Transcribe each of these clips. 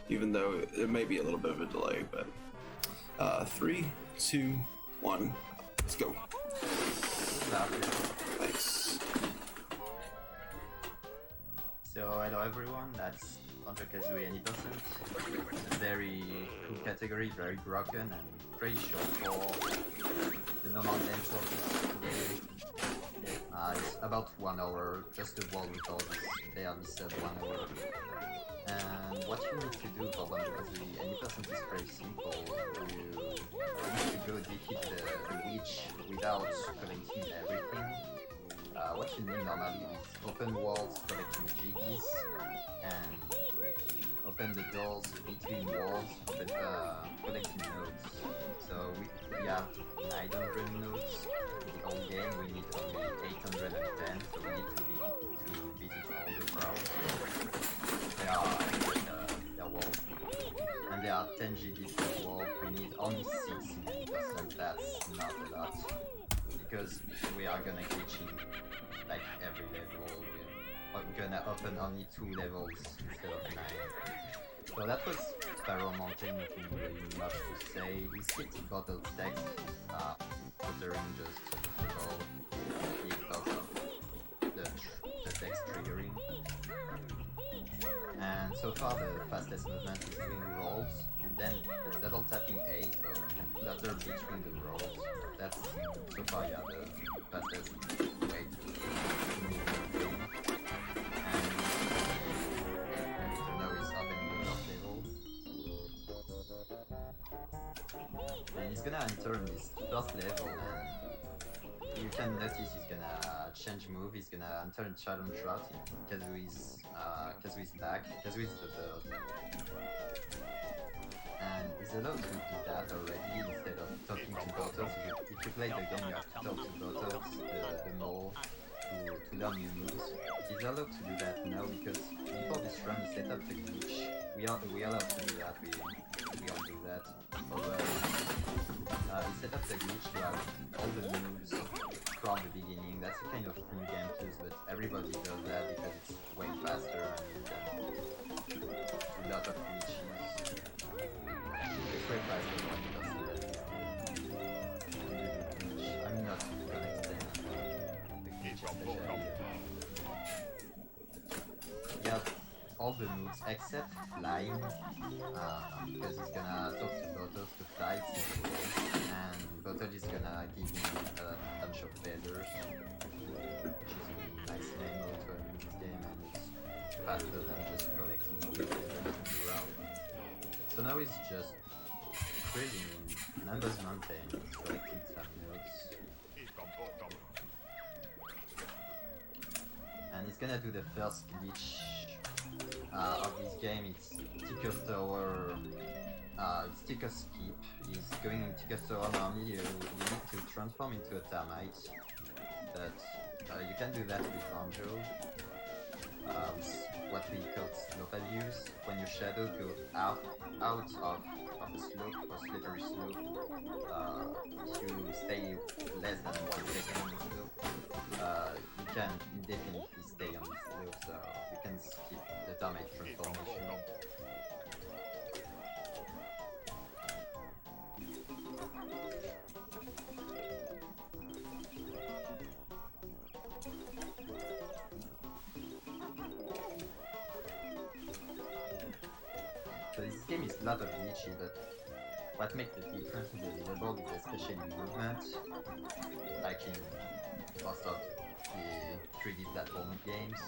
even though it may be a little bit of a delay. But 3, 2, 1, let's go. Thanks. So hello everyone, that's Banjo-Kazooie any percent. It's a very cool category, very broken and pretty short for the normal length of this game. It's about 1 hour, just the world record is barely said 1 hour. And what you need to do for Banjo-Kazooie any percent is pretty simple. You need to go defeat the witch without collecting everything. What you need normally is open walls, collecting jiggies, and open the doors between walls, collecting notes. So we have 900 notes. The whole game we need only 810, so we need to visit all the crowds. They are walls, and there are 10 jiggies per wall. We need only 6%. That's not a lot, because we are gonna glitch in like every level. We're gonna open only 2 levels instead of 9. So that was Spiral Mountain, nothing really much to say. We skipped bottle text, considering just because of the text triggering. And so far the fastest movement is doing rolls, and then double tapping A, so flutter between the rolls. That's so far the fastest way to move the game. And so now he's opening the first level. And he's gonna enter in this first level, and you can notice he's gonna change move. He's gonna enter in Challenge Trot in Kazooie's back. Kazooie's the bird. And he's allowed to do that already instead of talking to Bottles. If you play the game, you have to talk to Bottles, the mole, to learn new moves. He's allowed to do that now because before this run he set up the glitch. We are allowed to do that, we all do that. He set up the glitch to have all the moves from the beginning. That's a kind of new game too, but everybody does that because it's way faster and you can do a lot of glitches. It's way faster when you don't see that. I'm not gonna explain the glitch especially. You have all the moves except flying, because he's gonna talk to Bottles to fly, and Bottles is gonna give him a bunch of feathers, which is a nice name also in this game, and it's faster than just collecting all the feathers around. So now he's just cruising in Numbers Mountain, he's collecting some notes. And he's gonna do the first glitch of this game. It's Ticker Tower, it's Ticker Skip. He's going in Ticker Tower. Normally you need to transform into a termite, but you can do that with Banjo, with what we call slope abuse. When your shadow goes out of a slope or slippery slope, if you stay less than 1 second on the slope, you can indefinitely stay on the slope, so you can skip the termite transformation. So this game is a lot of glitchy, but what makes the difference in the level is especially movement, like in most of the 3D platform games.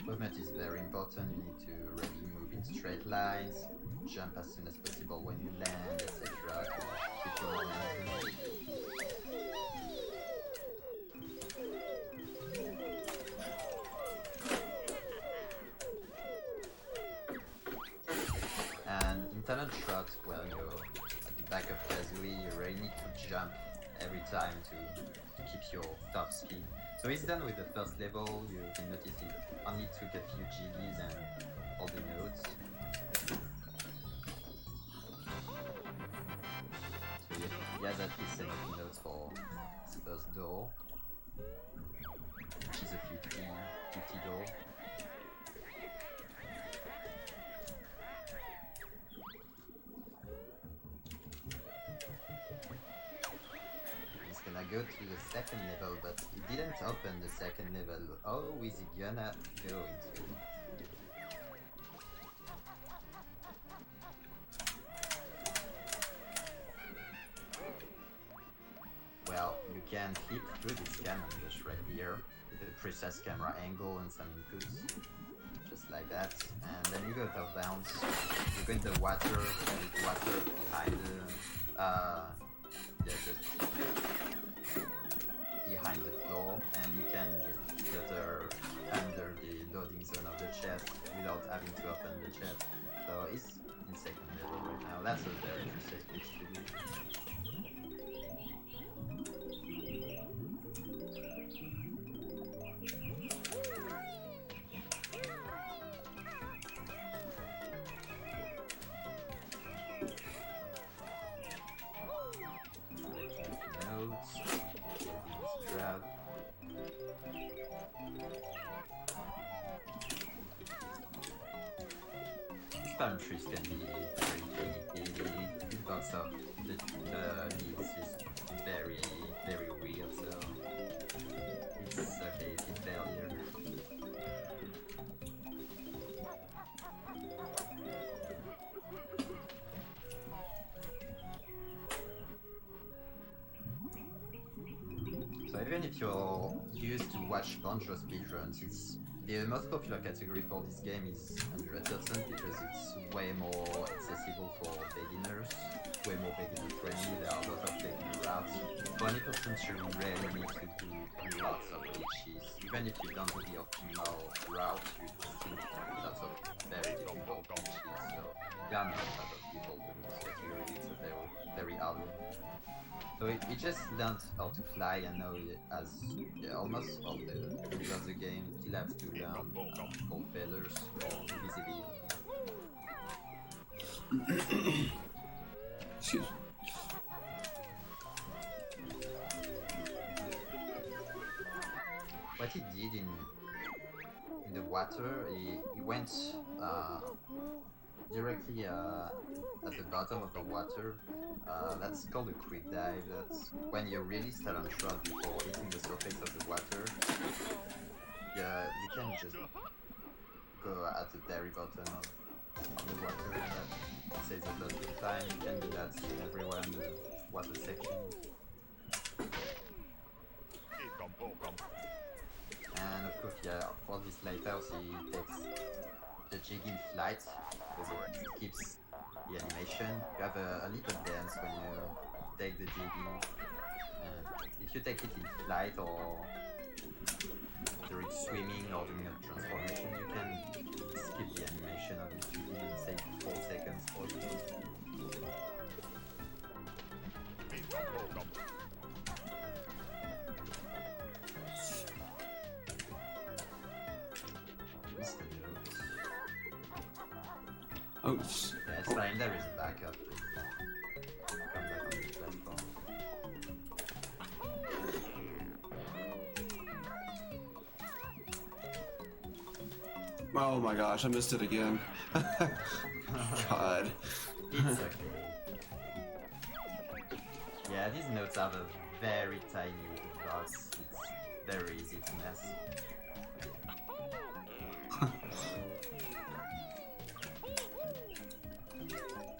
Movement is very important. You need to really move in straight lines, jump as soon as possible when you land, etc. to keep your momentum. And in Talent Trot, where you're at the back of Kazooie, you really need to jump every time to keep your top speed. So he's done with the first level. You can notice he only took a few jiggies and all the notes. So he has at least 70 notes for his first door, which is a 50 door. go to the second level, but he didn't open the second level. Oh, is he gonna go into? Well, you can hit through this cannon just right here, with a precise camera angle and some inputs, just like that. And then you go top bounce, you go in the water, and it's water behind the, just behind the floor, and you can just flutter under the loading zone of the chest without having to open the chest. So it's in second level right now. That's a very interesting thing to do. Palm trees can be very tricky. The box of the leaves is very, very weird, so it's a basic failure. So even if you're used to watch Banjo speedruns, it's the most popular category for this game is 100% because it's way more accessible for beginners, way more beginner friendly. There are a lot of beginner routes. 20% you really need to do lots of glitches. Even if you don't do the optimal route, you still do lots of very difficult glitches. So there are not a lot of people doing this category. It's a very, very hard one. So he just learned how to fly, and now he has almost all the rules of the game. Still have to learn cold feathers or visibility. Excuse me. What he did in the water, he went directly at the bottom of the water. That's called a quick dive. That's when you really stand on shot before hitting the surface of the water. Yeah, you can just go at the very bottom of the water. That saves a lot of time. You can do that everywhere in the water section. And of course, yeah, for this lighthouse, he takes the jig in flight because it keeps the animation. You have a little dance when you take the jig in. If you take it in flight or during swimming or doing a transformation, you can skip the animation of the jig and save 4 seconds for you. Oh, yeah, it's fine, there is a backup. Come back on the platform. oh my gosh, I missed it again. God. It's okay. Yeah, these notes have a very tiny box. It's very easy to mess.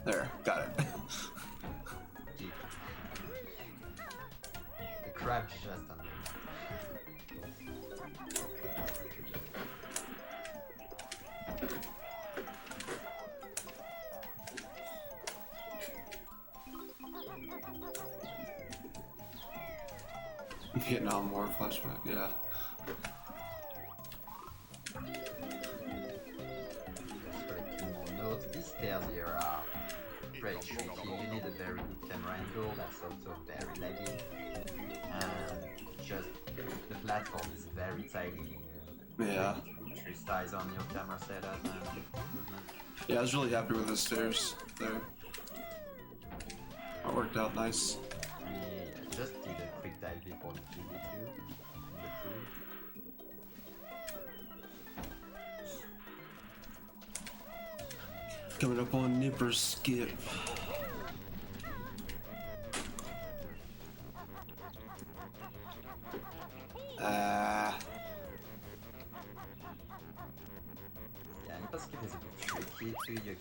There, got it. The crab just under. Getting on more flashback, yeah. These stairs here are pretty tricky. You need a very good camera angle, that's also very laggy. And just the platform is very tiny. Yeah. Precise on your camera setup and movement. Yeah, I was really happy with the stairs there. That worked out nice. We just did a quick dive before the GD2 in the pool. Coming up on Nipper Skip. ability too. You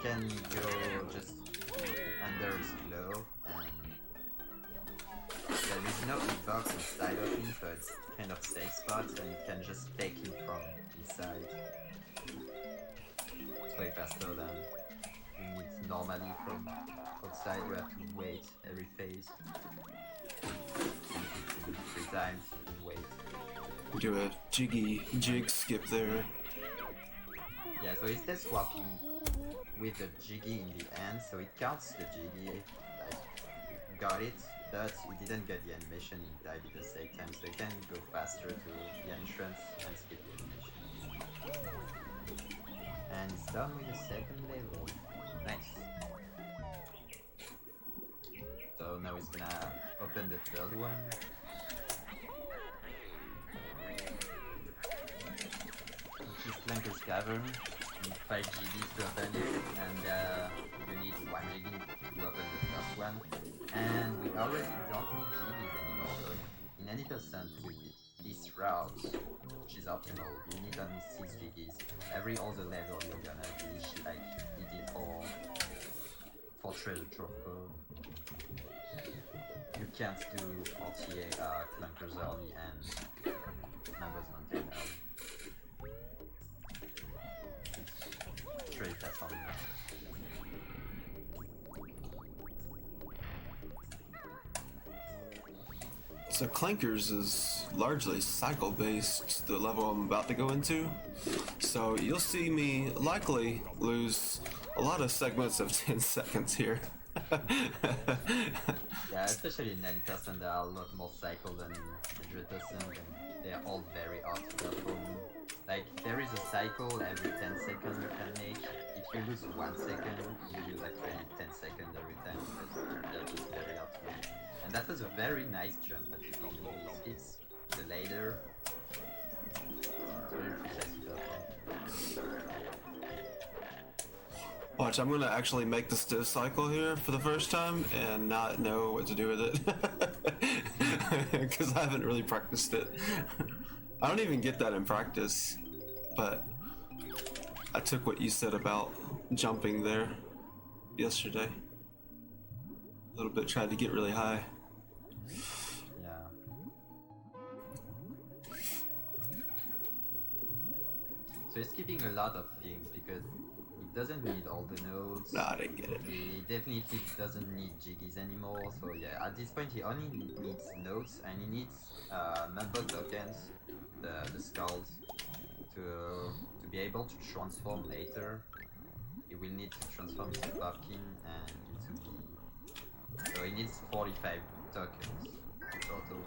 can go just under his claw, and there is no hitbox inside of him, so it's kind of safe spot, and you can just take him from inside. It's way faster than doing it normally from outside. You have to wait every phase. And 3 times and wait. Do a jig skip there. Yeah, so it's just walking with the jiggy in the end, so it counts the jiggy, like, got it, but it didn't get the animation, it died at the same time, so you can go faster to the entrance and skip the animation. And it's done with the second level. Nice. So now it's gonna open the third one. Which is Clanker's Cavern. You need 5 GBs to open it, and you need 1 GB to open the first one. And we already don't need GBs anymore, so in any percent with this route, which is optional, you need only 6 GBs. Every other level you're gonna be like you did for treasure trove. You can't do RTA Clunkers early and Numbers Mountain early. Straight, that's all. So Clankers is largely cycle based, the level I'm about to go into. So you'll see me likely lose a lot of segments of 10 seconds here. Yeah, especially in 90%, there are a lot more cycle than 100%, and they're all very hard to perform. Like, there is a cycle every 10 seconds you can make. If you lose 1 second, you lose actually 10 seconds every time, because they're just very hard to make. And that was a very nice jump that you normally skips the ladder. It's very precise to perform. Watch, I'm gonna actually make the stiff cycle here for the first time and not know what to do with it. Because I haven't really practiced it. I don't even get that in practice, but I took what you said about jumping there yesterday. A little bit, tried to get really high. Yeah. So it's skipping a lot of things because it doesn't need all the nodes. Nah, I didn't get it. He definitely doesn't need jiggies anymore, so yeah, at this point he only needs nodes, and he needs member tokens, the skulls, to be able to transform later. He will need to transform into pumpkin and into bee. So he needs 45 tokens in total.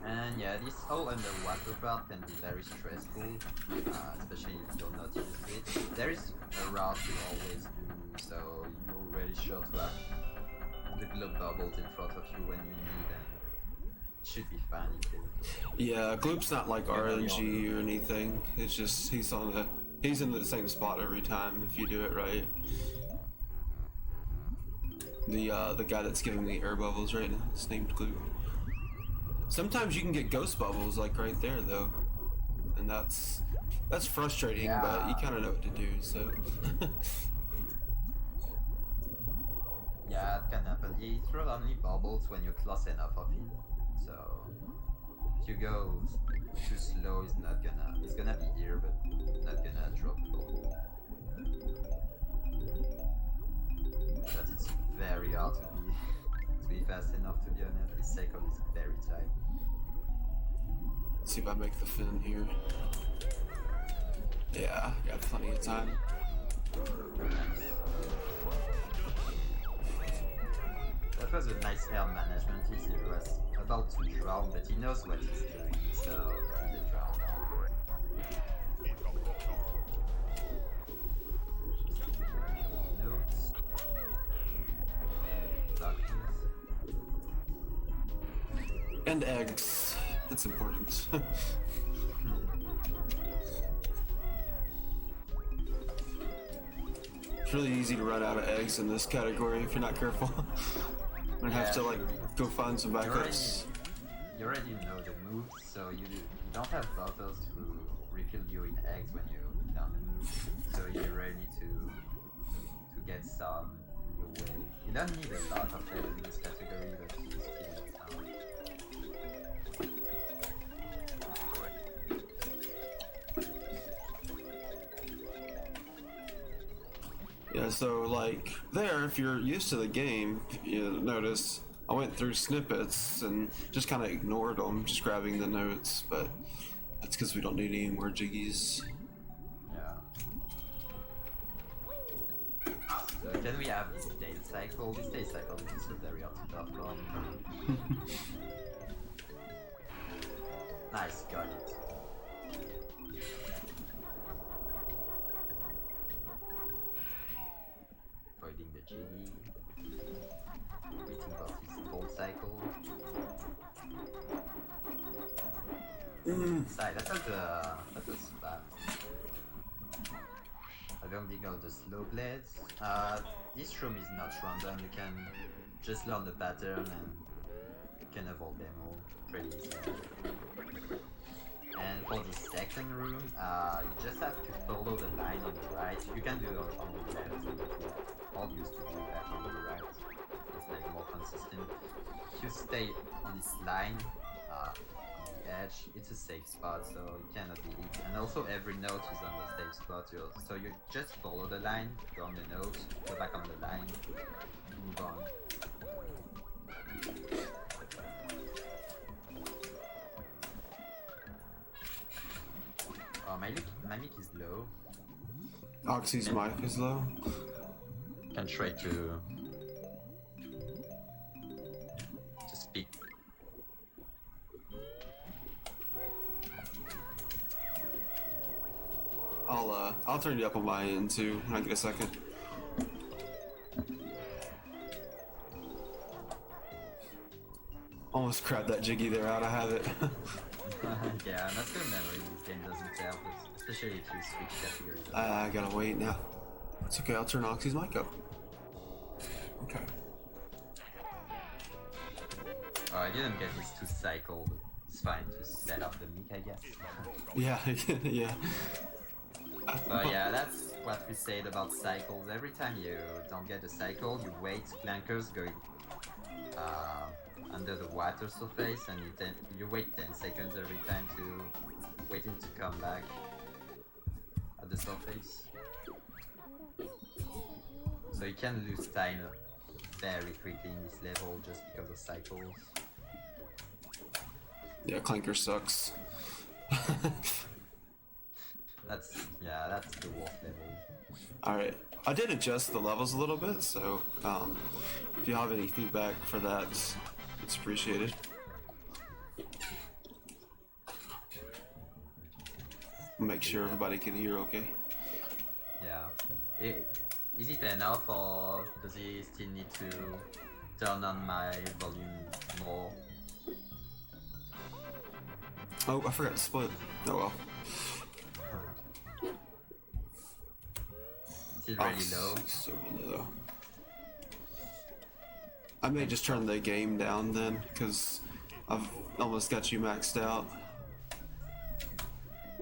And yeah, this whole underwater part can be very stressful, especially if you're not used to it. There is a route you always do, so you're really sure to have the globe bubbles in front of you when you need them. It should be fun if you... Yeah, Gloop's not like RNG or anything. It's just he's in the same spot every time if you do it right. The guy that's giving me air bubbles right now is named Gloop. Sometimes you can get ghost bubbles like right there though, and that's frustrating, yeah. But you kind of know what to do. So yeah, it can happen. He throws only bubbles when you're close enough of him. So if you go too slow, it's gonna be here, but not gonna drop bubble. But it's very hard to be fast enough, to be honest. This cycle is very tight. let's see if I make the fin here. Yeah, got plenty of time. That was a nice air management. He was about to drown, but he knows what he's doing, so he didn't drown. Notes. Darkness. And eggs. That's important. It's really easy to run out of eggs in this category if you're not careful. I'm gonna have to like go find some backups. you already know the moves, so you don't have bottles to refill you in eggs when you down the move. So you really need to get some in your way. You don't need a lot of them in this category, but you still need some. Yeah, so like there, if you're used to the game, you notice I went through snippets and just kind of ignored them, just grabbing the notes, but that's because we don't need any more jiggies. Yeah. So can we have this day cycle? This day cycle is also very hard to perform. Nice, got it. Avoiding the jiggy. Waiting for this gold cycle. Side, that was bad. I don't dig out the slow blades. This room is not random, you can just learn the pattern and you can avoid them all pretty easily. And for the second room, you just have to follow the line on the right. You can do it on the left, all used to do that on the right. It's like more consistent. If you stay on this line, on the edge, it's a safe spot, so you cannot be hit. And also every note is on the safe spot, so you just follow the line, go on the note, go back on the line, move on. Oh, my mic is low. Oxy's mic is low. Can try to speak. I'll turn you up on my end too when I get a second. Almost grabbed that jiggy there out. I have it. Yeah, that's good memory. This game doesn't tell, especially if you switch categories. I gotta wait now. It's okay. I'll turn Oxy's mic up. Okay. Oh, I didn't get this to cycle. It's fine to set up the mic, I guess. Yeah, yeah. So yeah, that's what we said about cycles. Every time you don't get a cycle, you wait. Clankers going under the water surface, and you wait 10 seconds every time to waiting to come back at the surface. So you can lose time very quickly in this level just because of cycles. Yeah, Clanker sucks. That's the worst level. Alright, I did adjust the levels a little bit, so if you have any feedback for that, it's appreciated. Make sure everybody can hear okay. Yeah. Is it enough, or does he still need to turn on my volume more? Oh, I forgot to split. Oh well. Still really low. So low. I may just turn the game down then, because I've almost got you maxed out.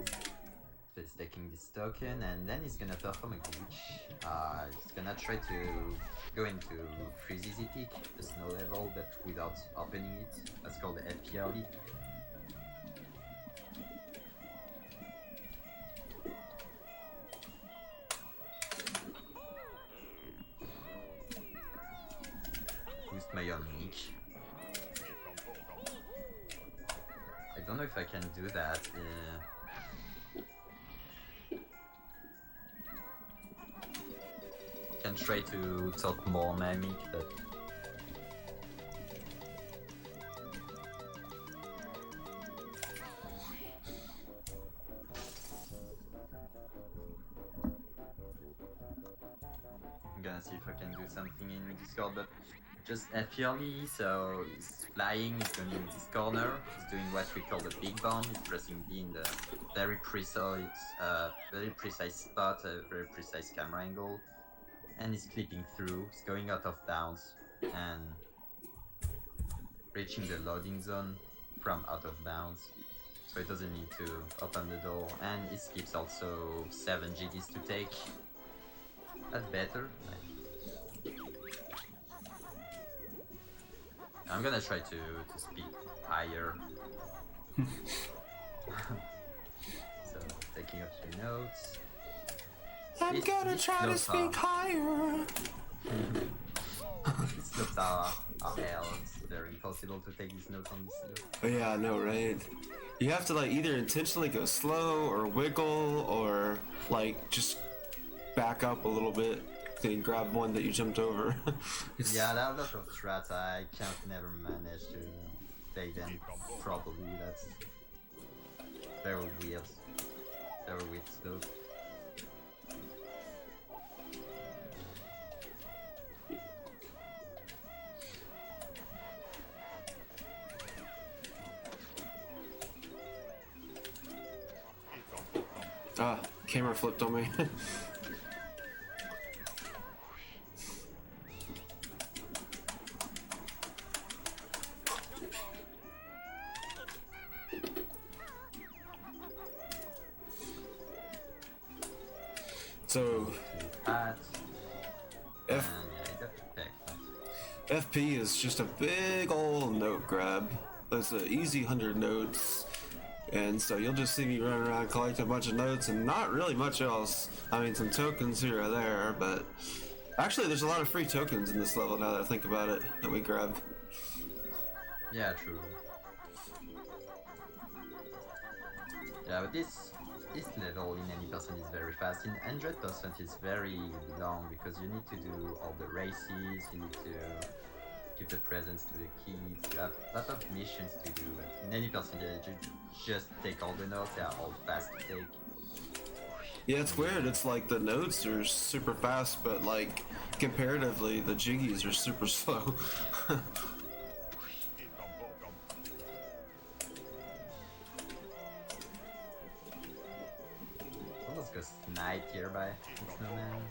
So he's taking this token, and then he's gonna perform a glitch. He's gonna try to go into Freeze Easy Peak, the snow level, but without opening it. That's called the FPR leap. Used my own mic. I don't know if I can do that. Can try to talk more on my mic, but I'm gonna see if I can do something in Discord, but just FPRly, so he's flying, he's going in this corner, he's doing what we call the big bomb, he's pressing B in the very precise spot, a very precise camera angle, and he's clipping through, he's going out of bounds, and reaching the loading zone. from out of bounds, so it doesn't need to open the door, and it skips also 7 GDs to take. That's better. I'm gonna try to speak higher. So, taking a few notes. I'm gonna try to speak higher. These notes are hell. It's very impossible to take these notes on this note. Oh, yeah, I know, right? You have to like either intentionally go slow or wiggle or like just back up a little bit and grab one that you jumped over. Yeah, there are a lot of strats I can't never manage to take them properly. That's very weird. Very weird stuff. Ah, camera flipped on me. So, FP is just a big old note grab. There's an easy 100 notes, and so you'll just see me running around collecting a bunch of notes and not really much else. I mean, some tokens here or there, but actually there's a lot of free tokens in this level now that I think about it, that we grab. Yeah, true. Yeah, but this level in any person is very fast. In 100% is very long because you need to do all the races, you need to give the presents to the kids, you have a lot of missions to do, but in any percentage you just take all the notes, they are all fast to take. Yeah, it's weird, it's like the notes are super fast, but like comparatively the jiggies are super slow. Almost got sniped here by Snowman.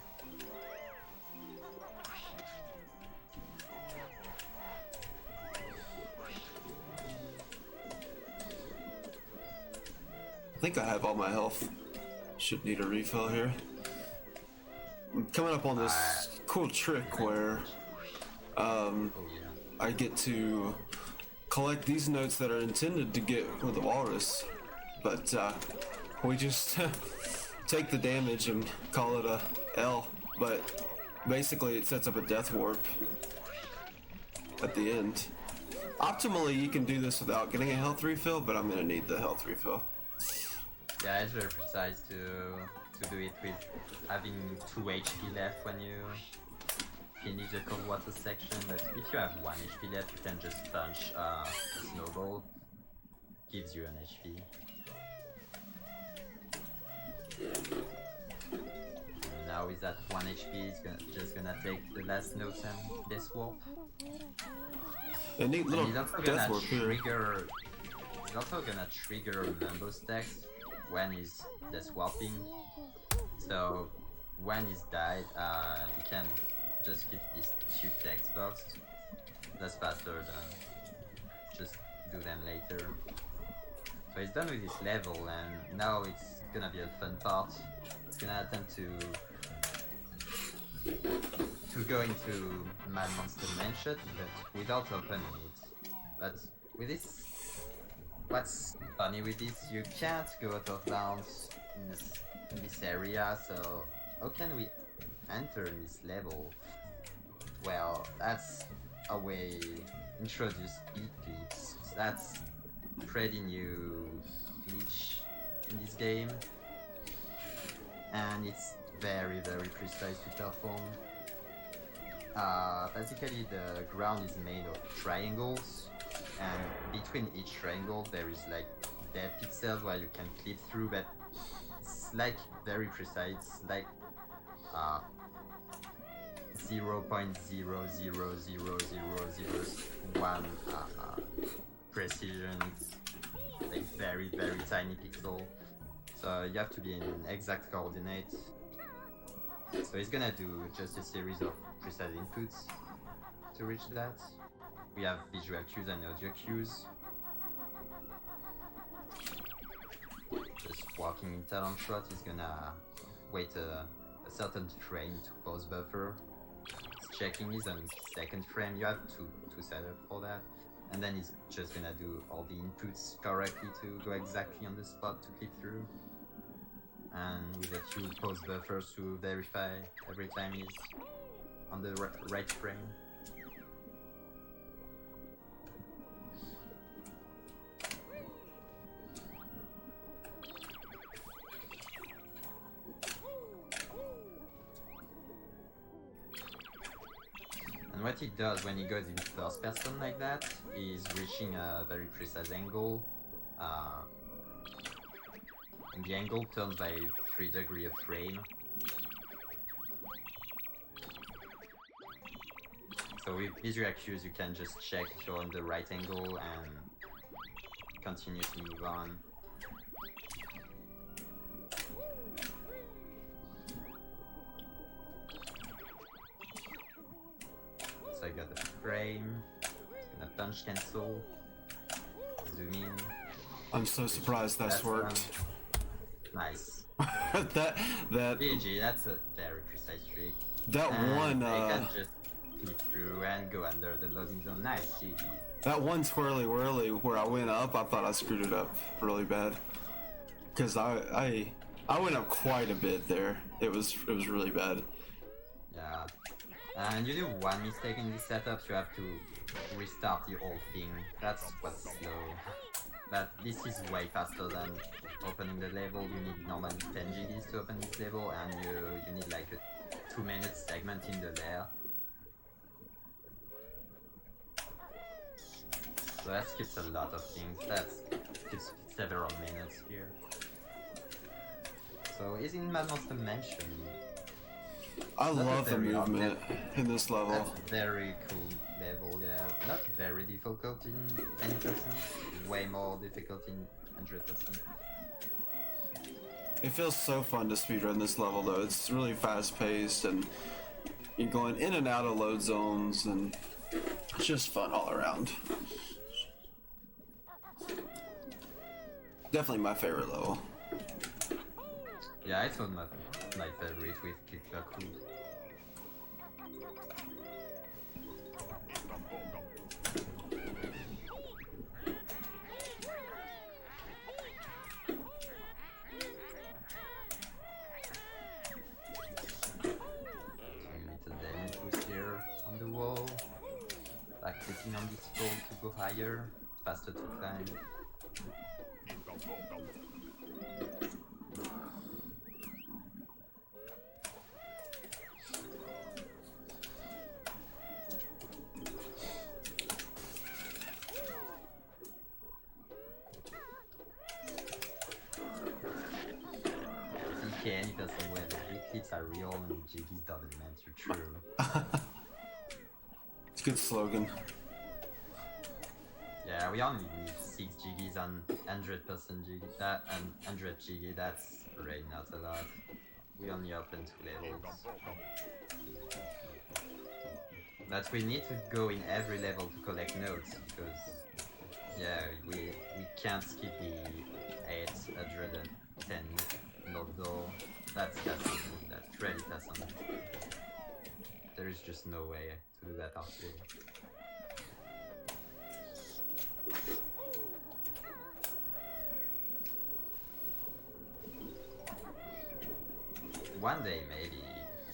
I think I have all my health. Should need a refill here. I'm coming up on this cool trick where I get to collect these notes that are intended to get with the walrus, but we just take the damage and call it a L, but basically it sets up a death warp at the end. Optimally you can do this without getting a health refill, but I'm gonna need the health refill. Yeah, it's very precise to do it with having 2 HP left when you finish the cold water section, but if you have 1 HP left you can just punch a snowball, gives you an HP. And now with that 1 HP it's just gonna take the last notes and death warp. A neat little death warp here. He's also gonna trigger Mambo stacks when he's death warping, so when he's died, he can just hit these 2 text box. That's faster than just do them later. So he's done with this level, and now it's gonna be a fun part. It's gonna attempt to go into Mad Monster Mansion, but without opening it. But with this, what's funny with this, you can't go out of bounds in this area, so how can we enter this level? Well, that's how we introduce speed glitches. That's pretty new glitch in this game, and it's very precise to perform. Basically the ground is made of triangles, and between each triangle there is like dead pixels where you can clip through, but it's like very precise. It's like 0.0000001 precision, like very tiny pixel, so you have to be in exact coordinates. So he's gonna do just a series of precise inputs to reach that. We have visual cues and audio cues. Just walking in talent shot is gonna wait a certain frame to pause buffer. It's checking is on second frame. You have to set up for that, and then it's just gonna do all the inputs correctly to go exactly on the spot to click through. And with a few pause buffers to verify every time he's on the right frame. And what he does when he goes in first person like that is reaching a very precise angle. And the angle turns by 3 degrees a frame. So with visual cues you can just check if you're on the right angle and continue to move on. So I got the frame, gonna punch cancel, zoom in. I'm so surprised that's worked. Nice. that GG, that's a very precise trick. that And one I can just peek through and go under the loading zone. Nice, GG. that one twirly whirly where I went up, I thought I screwed it up really bad. Cause I went up quite a bit there. It was really bad. Yeah. And you do one mistake in this setup, you have to restart the whole thing. That's what's slow. But this is way faster than opening the level. You need normally 10 GDs to open this level, and you need like a 2-minute segment in the layer. So that skips a lot of things. That skips several minutes here. So is in Mad Monster Mansion. I Not a love the very hard movement in this level. That's very cool level, yeah. Not very difficult in 10%, way more difficult in 100%. It feels so fun to speedrun this level though. It's really fast paced and you're going in and out of load zones and it's just fun all around. Definitely my favorite level. Yeah, it's one of my favorite with Kid-Claw-Cool. On the wall, like clicking on this pole to go higher, faster to climb. DK any person where the big hits are real and Jiggy doesn't meant to true. It's a good slogan. Yeah, we only need 6 GGs on 100% GG, and 100 GG, that's really not a lot. We only open 2 levels. But we need to go in every level to collect notes, because yeah, we can't skip the 810 note door. That's really doesn't. There is just no way to do that after. One day maybe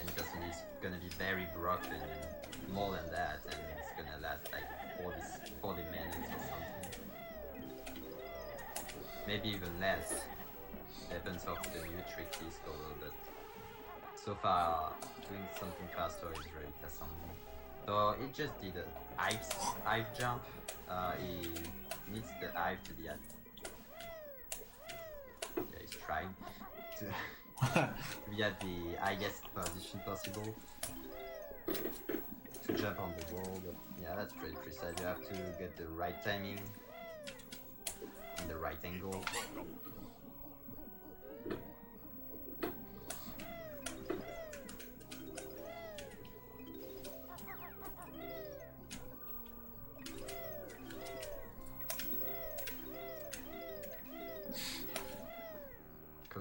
N-Person is gonna be very broken, more than that, and it's gonna last like 40 minutes or something. Maybe even less. Depends on the new trick discovered, but so far doing something faster is really tough. So it just did a hive jump. He needs the hive to be at. Yeah, he's trying to be at the highest position possible to jump on the wall. But yeah, that's pretty precise. You have to get the right timing and the right angle.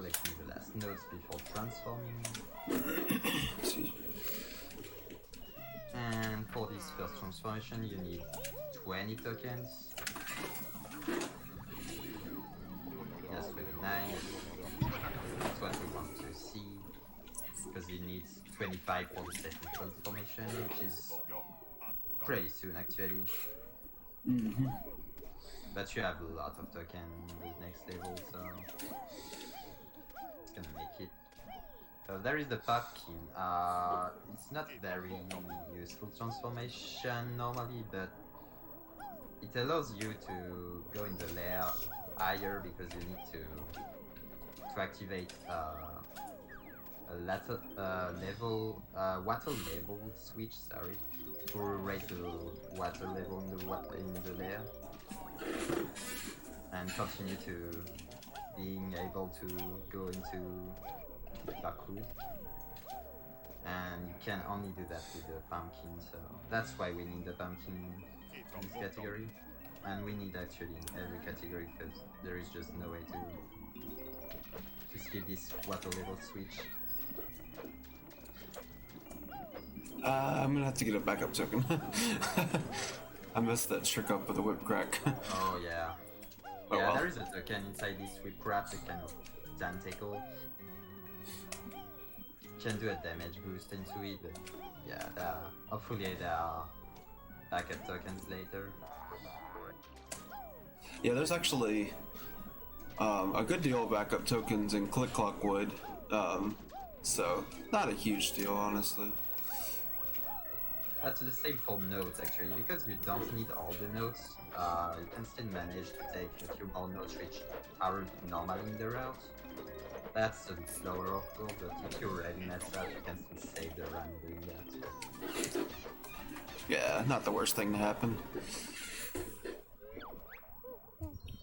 collecting the last notes before transforming. And for this first transformation, you need 20 tokens. Yes, 29. That's what we want to see, because you need 25 for the second transformation, which is pretty soon actually. But you have a lot of tokens in the next level, so it's gonna make it. So there is the pumpkin. It's not very useful transformation normally, but it allows you to go in the layer higher because you need to activate a water level switch. Sorry, to raise the water level in the layer and continue to being able to go into Baku. And you can only do that with the pumpkin, so that's why we need the pumpkin in this category. And we need actually in every category because there is just no way to skip this water level switch. I'm gonna have to get a backup token. I messed that trick up with a whip crack. Oh yeah. Oh, Yeah, well. there is a token inside this whip crack, a kind of tentacle. Can do a damage boost into it, but yeah, hopefully there are backup tokens later. Yeah, there's actually a good deal of backup tokens in Click Clock Wood, so not a huge deal, honestly. That's the same for notes actually, because you don't need all the notes, you can still manage to take a few more notes which aren't normally in the route. That's a bit slower of course, but if you already messed up, you can still save the run doing that. Yeah, not the worst thing to happen.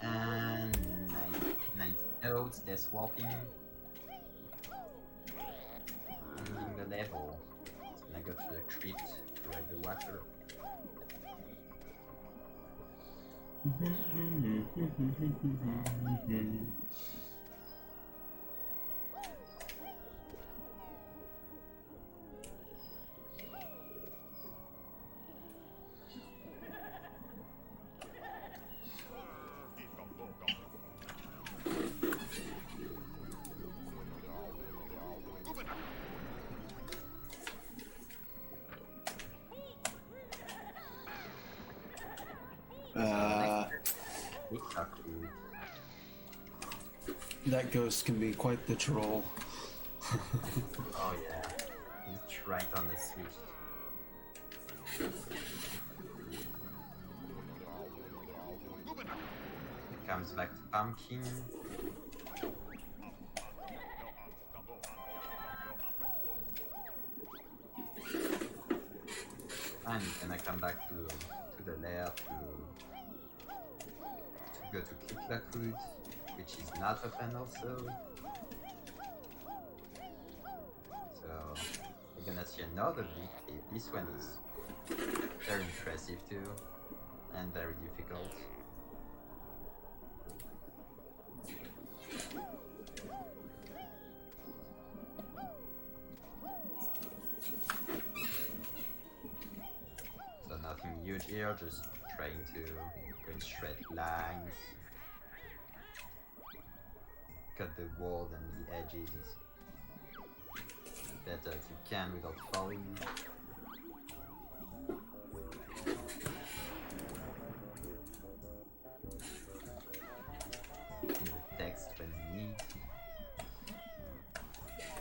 And 90 notes, there's warping. Ending the level. It's gonna go to the crypt to ride the water. That ghost can be quite the troll. Oh yeah, he's right on the switch. It comes back to pumpkin. And he's gonna come back to the lair to go to Kick which is not open also. So we're gonna see another big hit. This one is very impressive too, and very difficult. So nothing huge here, just trying to go in straight lines. Cut the wall and the edges as better as you can without falling. In the text when you need.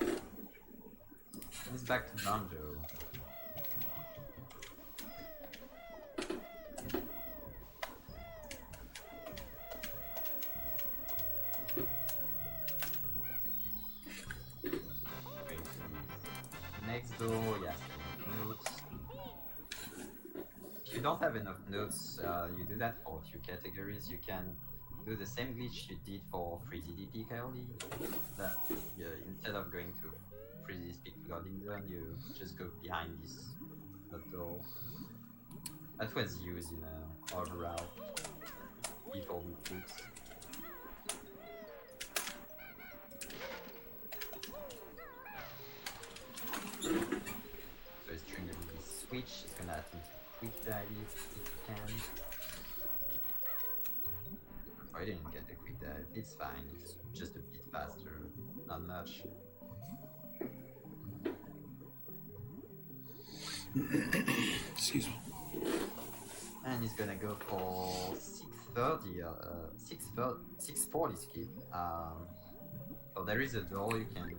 And it's back to Banjo. Next door, yeah, notes. If you don't have enough notes, you do that for a few categories. You can do the same glitch you did for 3D Peak early. That instead of going to 3D Peak Loading Zone, you just go behind this door. That was used in a overall before we fix. fine. It's just a bit faster, not much. Excuse me. And he's gonna go for 630, 640 skip. So there is a door you can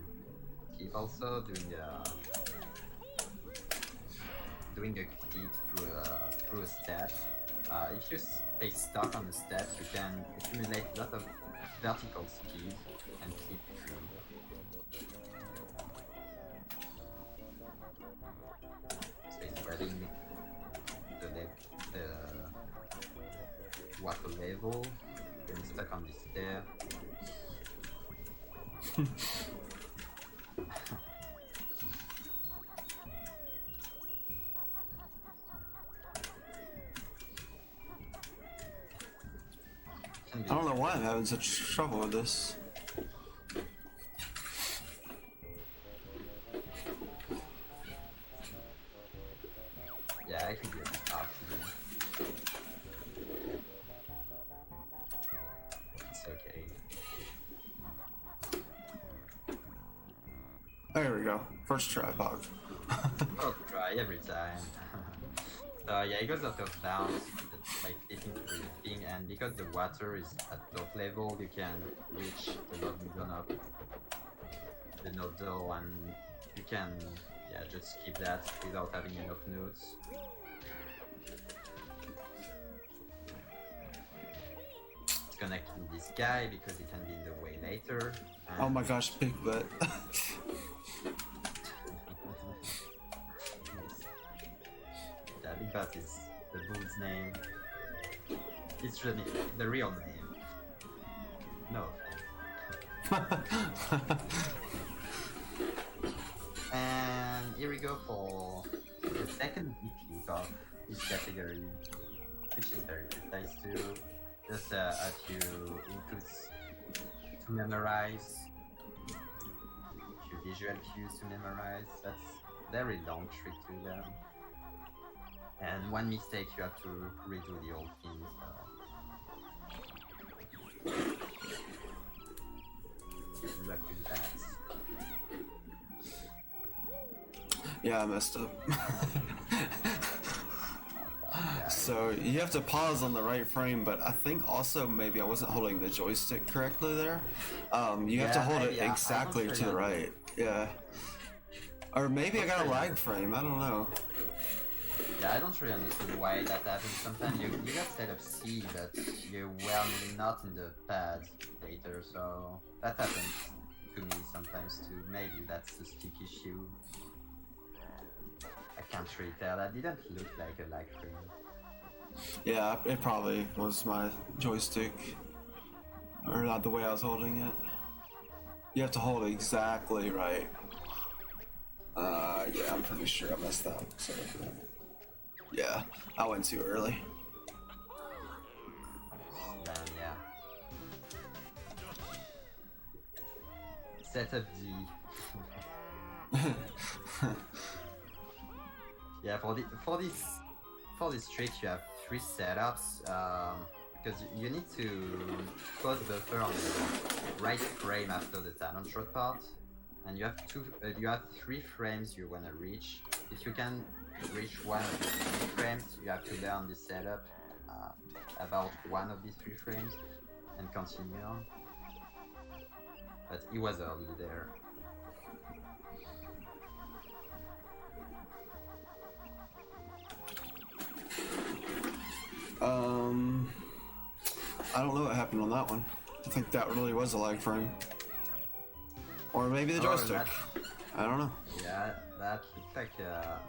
keep also doing a clip through a step. If you stay stuck on the step, you can accumulate a lot of vertical speed and clip through. So it's spreading the water level, getting stuck on this stair. I don't know why I'm having such trouble with this. Yeah, I can get it out. It's okay. There we go. First try, Bog. I'll try every time. So yeah, it goes out of bounds, like hitting through the thing, and because the water is at top level, you can reach the loading gun up the nodal, and you can just skip that without having enough nodes. It's gonna kill this guy because he can be in the way later. And Oh my gosh, big butt. yeah, Big Bat is the bull's name. It's really the real name. No. And here we go for the second clip of this category, which is very nice too. Just a few inputs to memorize, a few visual cues to memorize. That's very long trick to learn. And one mistake, you have to redo the whole thing. So good luck with that. Yeah, I messed up. Yeah, So you have to pause on the right frame, but I think also maybe I wasn't holding the joystick correctly there. You have to Yeah, hold it maybe, I exactly don't to the really- right. Yeah. Or maybe I got a lag frame. I don't know. Yeah, I don't really understand why that happens. Sometimes you got set up C, but you were not in the pad later, so that happens to me sometimes too. Maybe that's the stick issue. I can't really tell. That didn't look like a lag frame. Yeah, it probably was my joystick. Or not the way I was holding it. You have to hold it exactly right. Yeah, I'm pretty sure I messed up. So. Yeah, I went too early. Then yeah. Setup D. Yeah, for this trick you have 3 setups, because you need to pause buffer on the right frame after the talon shot part, and you have 3 frames you wanna reach. If you can reach one of these 3 frames, you have to learn this setup about one of these 3 frames and continue on. But he was early there. I don't know what happened on that one. I think that really was a lag frame. Or maybe the joystick. I don't know. Yeah, that looks like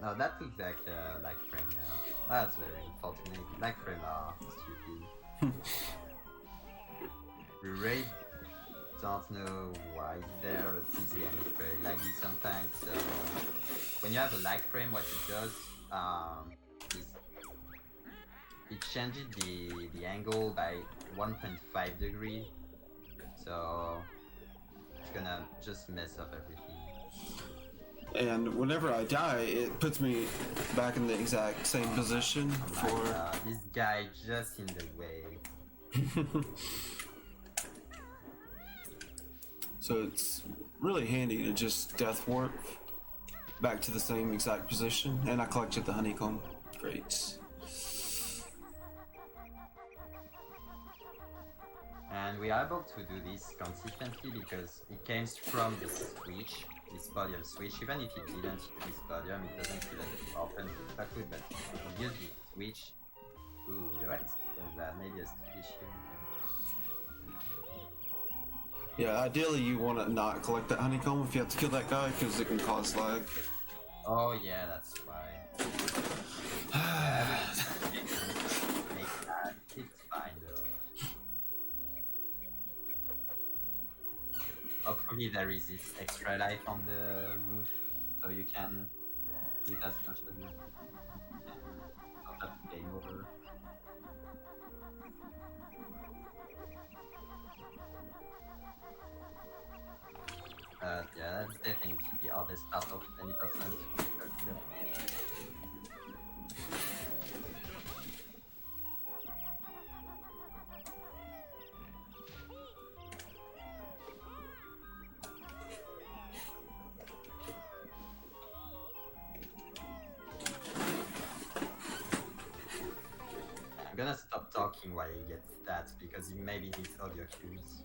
no, that looks like lag frame. Yeah, that's very unfortunate. Lag frame are stupid. We really don't know why it's there, but this game is very laggy sometimes. So when you have a lag frame, what it does is it changes the angle by 1.5 degrees. So it's gonna just mess up everything. And whenever I die, it puts me back in the exact same position for... This guy just in the way. So it's really handy to just death warp back to the same exact position. And I collected the honeycomb. Great. And we are able to do this consistently because it came from this switch, this podium switch. Even if it didn't use this podium, it doesn't feel like it opens the circuit, but if you use this switch. Ooh, what was that? Maybe a stick issue. Yeah, ideally you want to not collect that honeycomb if you have to kill that guy, because it can cause lag. Oh yeah, that's why. It's fine though. Hopefully there is this extra life on the roof, so you can do as much as you can. Not have game over. Yeah, that's definitely the hardest part of 20%. I'm gonna stop talking while he gets that because he maybe needs audio cues.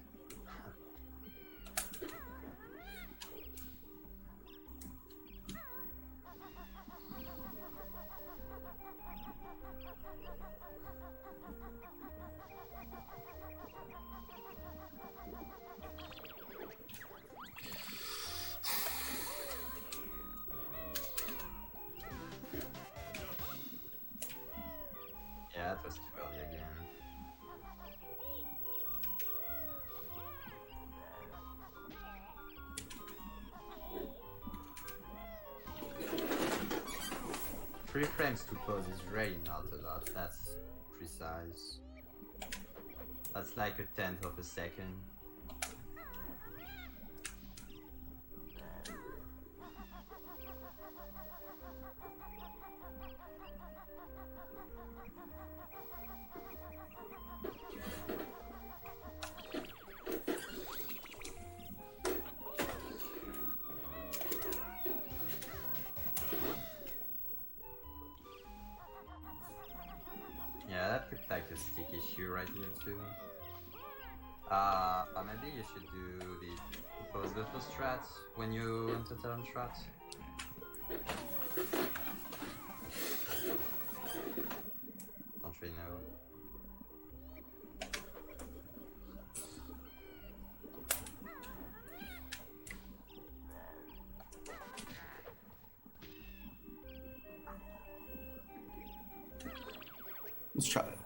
Yeah, it was too early again. Three frames to pause is really not a lot, that's precise. That's like a tenth of a second. Yeah, that looks like a stick issue right here too. Maybe you should do the pause buffer strat when you enter talent strat. Don't really know. Let's try it.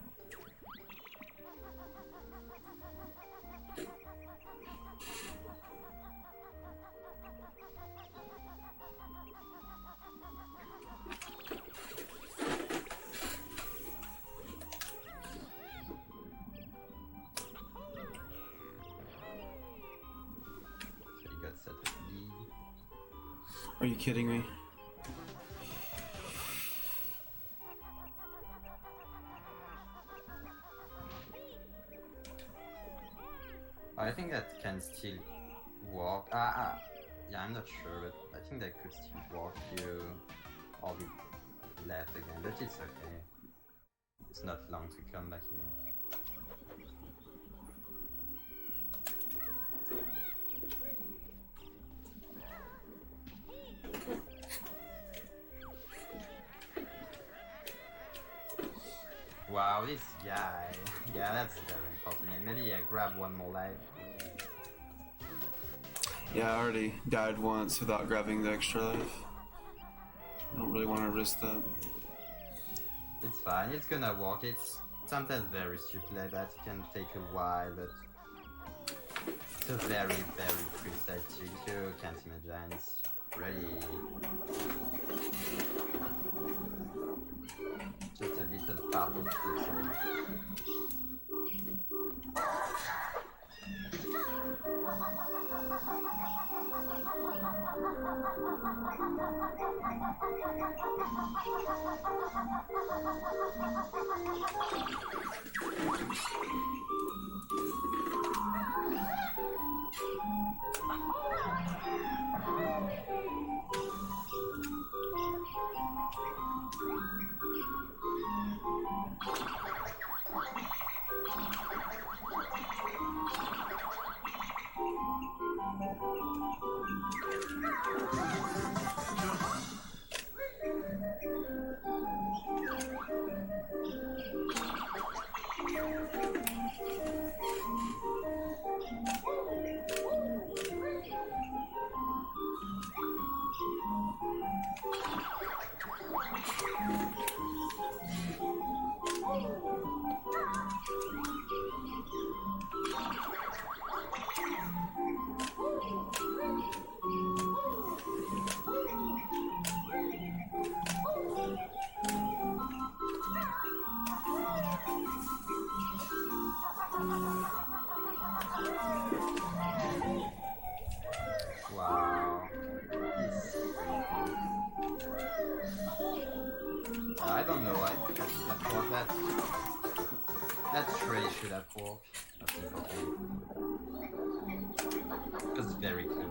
So you got set to lead. Are you kidding me? I think that can still work. Yeah, I'm not sure, but I think that could still work if you all be left again, but it's okay. It's not long to come back here. Wow, this guy. Yeah, that's very important. Maybe grab one more life. Yeah, I already died once without grabbing the extra life. I don't really want to risk that. It's fine, it's gonna work. It's sometimes very stupid like that. It can take a while, but it's a very, very precise trick. You can't imagine. It's really just a little part of it. Wow. This I don't know why that didn't work. That really should have worked. I think okay. Because it's very close.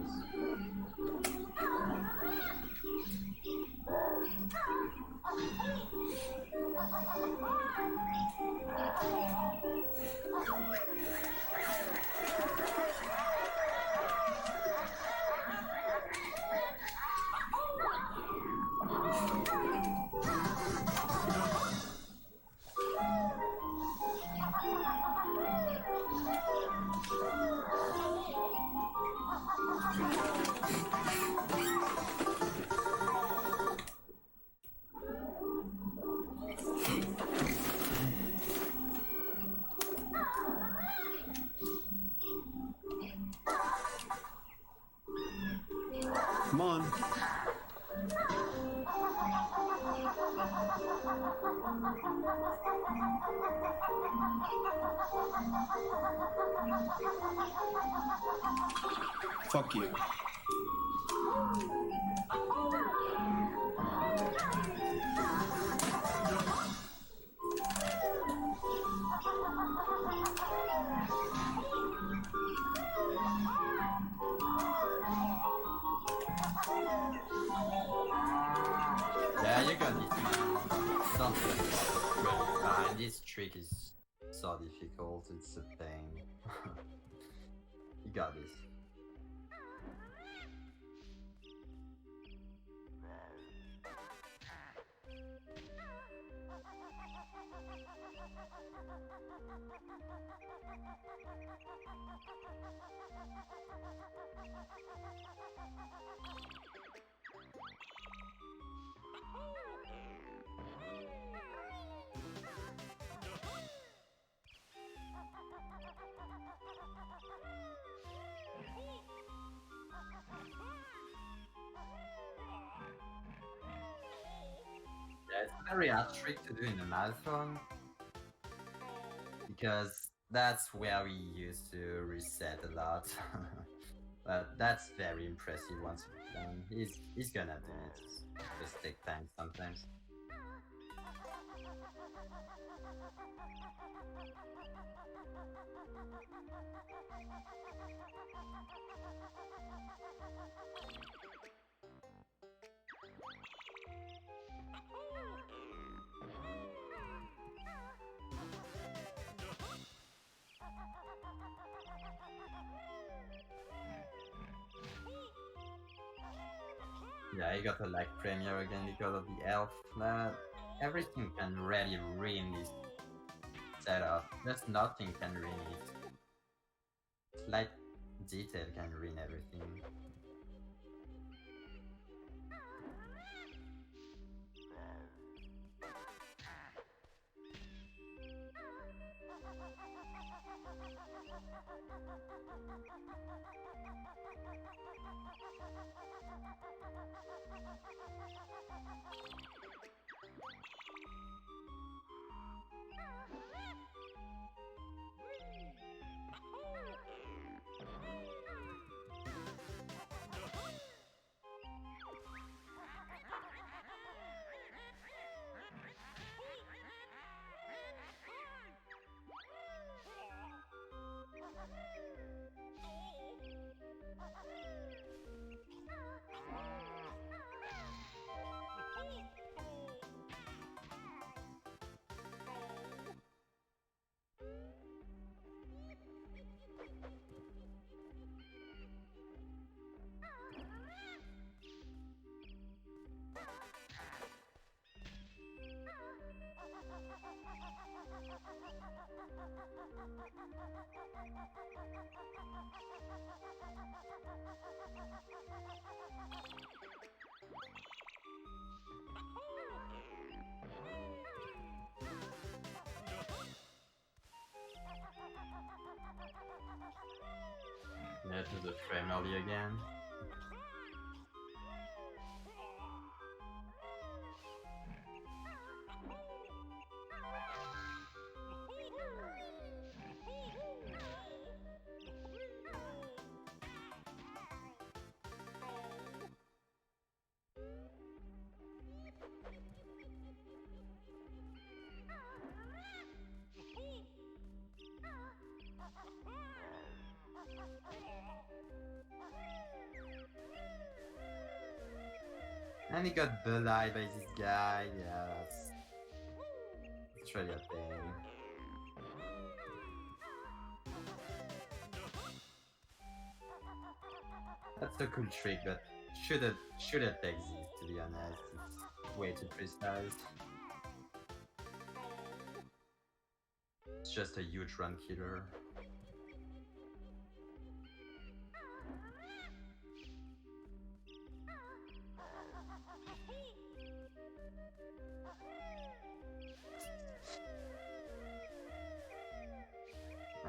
Come on. Fuck you. Yeah, you got it. Something really fine. This trick is so difficult, it's a pain. You got this. Yeah, it's a very hard trick to do in a marathon because that's where we used to reset a lot. But that's very impressive once it's done. He's gonna do it. Just take time sometimes. Yeah, I got a like premiere again because of the elf. Everything can really ruin this setup. Just nothing can ruin it. Slight detail can ruin everything. Let's do the frame early again. And he got bullied by this guy, yeah, it's really a thing. That's a cool trick, but shouldn't exist, to be honest. It's way too precise. It's just a huge run killer.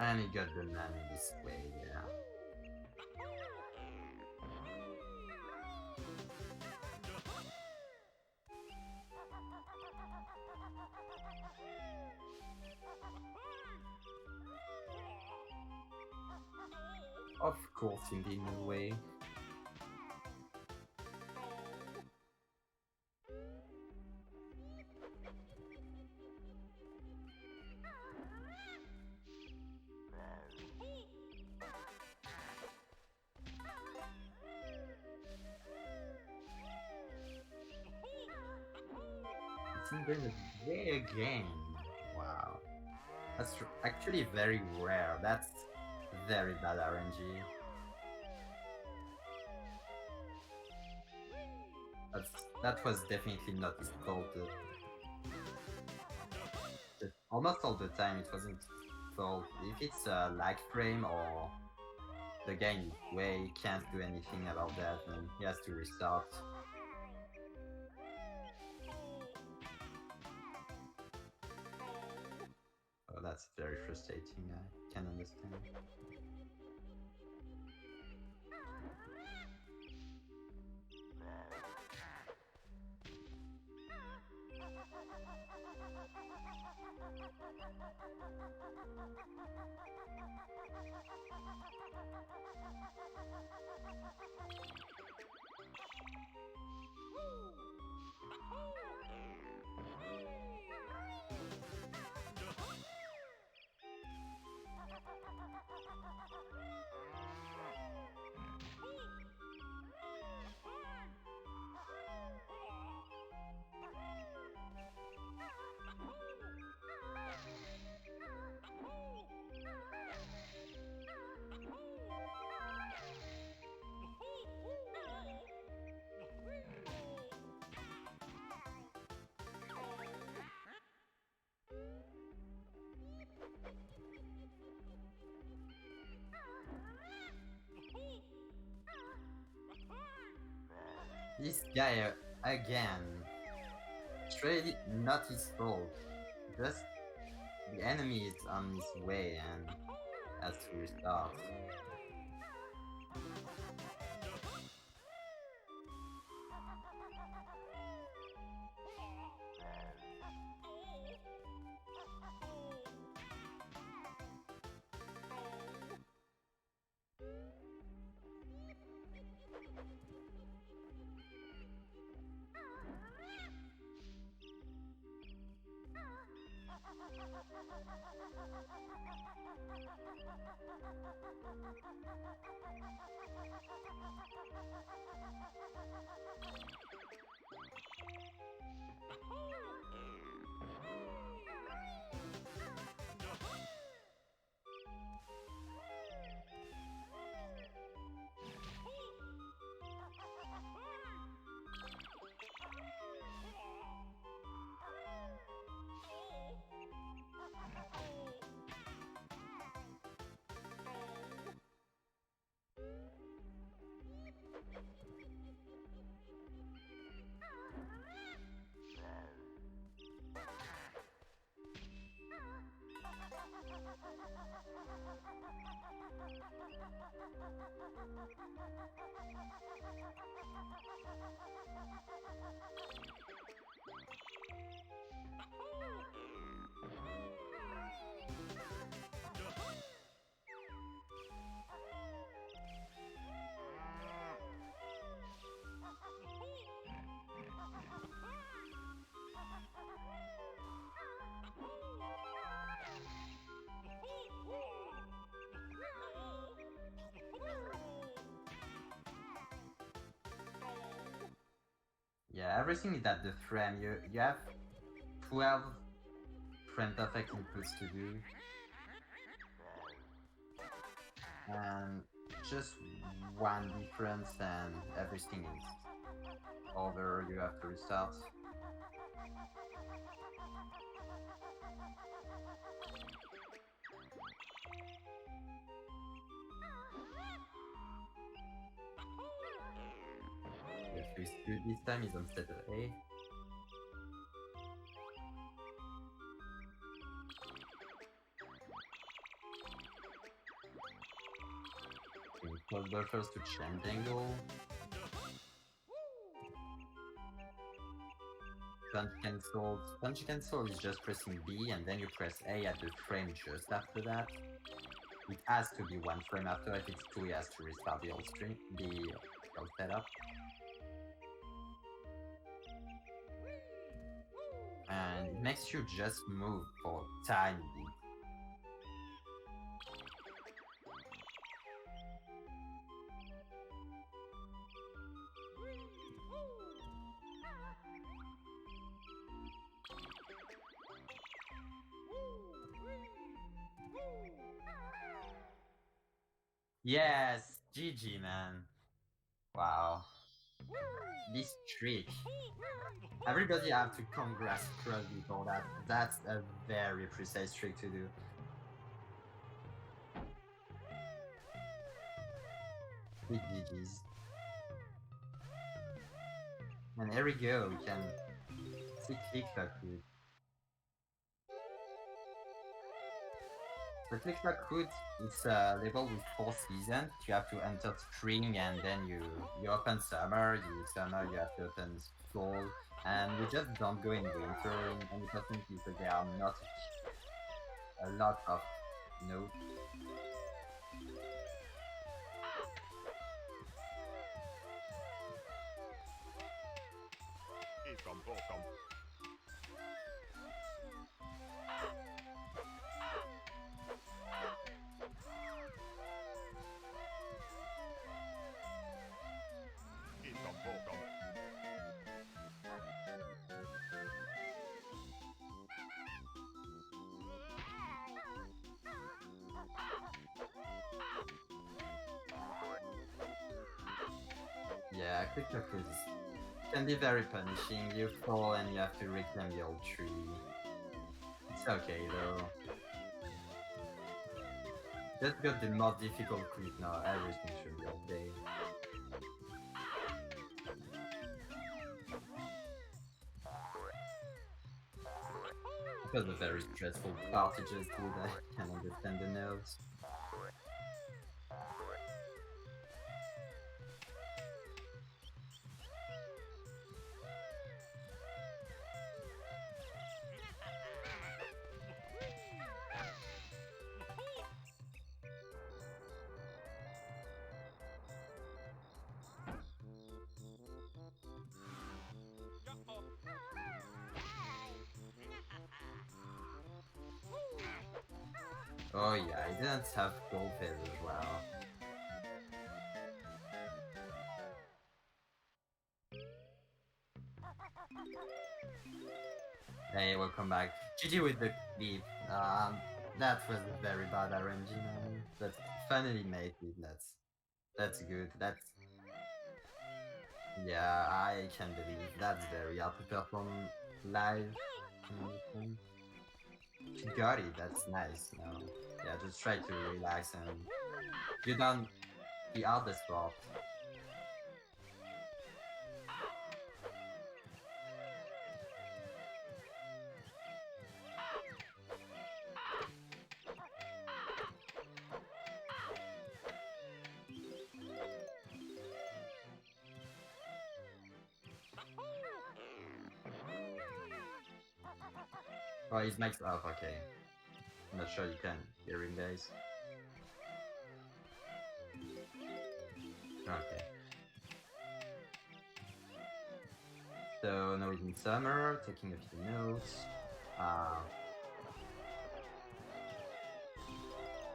And he got the man in this way, yeah. Of course, in the new way. It's in the way again. Wow. That's actually very rare. That's very bad RNG. That was definitely not his fault. Almost all the time it wasn't his fault. If it's a lag frame or the game is way, he can't do anything about that and he has to restart. Oh, that's very frustrating, I can understand. This guy again. It's really not his fault. Just the enemy is on his way and has to restart. Yeah, everything is at the frame. You have 12 frame perfect inputs to do, and just one difference, and everything is over. You have to restart. If this time is on set A. Close buffers to change angle. Punch cancel. Punch cancel is just pressing B and then you press A at the frame just after that. It has to be one frame after. If it's two, it has to restart the old string, the old setup. And it makes you just move for a tiny bit. Yes, GG, man. Wow. This trick. Everybody have to congrats CrozB for that. That's a very precise trick to do. Big GG's. And here we go, we can see click-clack root. The click-clack root is a level with 4 seasons. You have to enter spring and then you open summer, you have to open fall, and you just don't go in winter in any person because there are not a lot of notes. Yeah, click-clack root can be very punishing. You fall and you have to reclaim the old tree. It's okay though. Just got the more difficult clip now, everything should be okay. It was a very stressful part to just do that, I can understand the nerves. Oh yeah, I didn't have gold phase as well. Hey, welcome back. GG with the clip. That was a very bad RNG, man. But finally made it. That's good. Yeah, I can believe that's very hard to perform live. You got it. That's nice. No, yeah, just try to relax and you done the hardest part. Oh, he's maxed up, okay. I'm not sure you can hear him, guys. Okay. So now he's in summer, taking a few notes.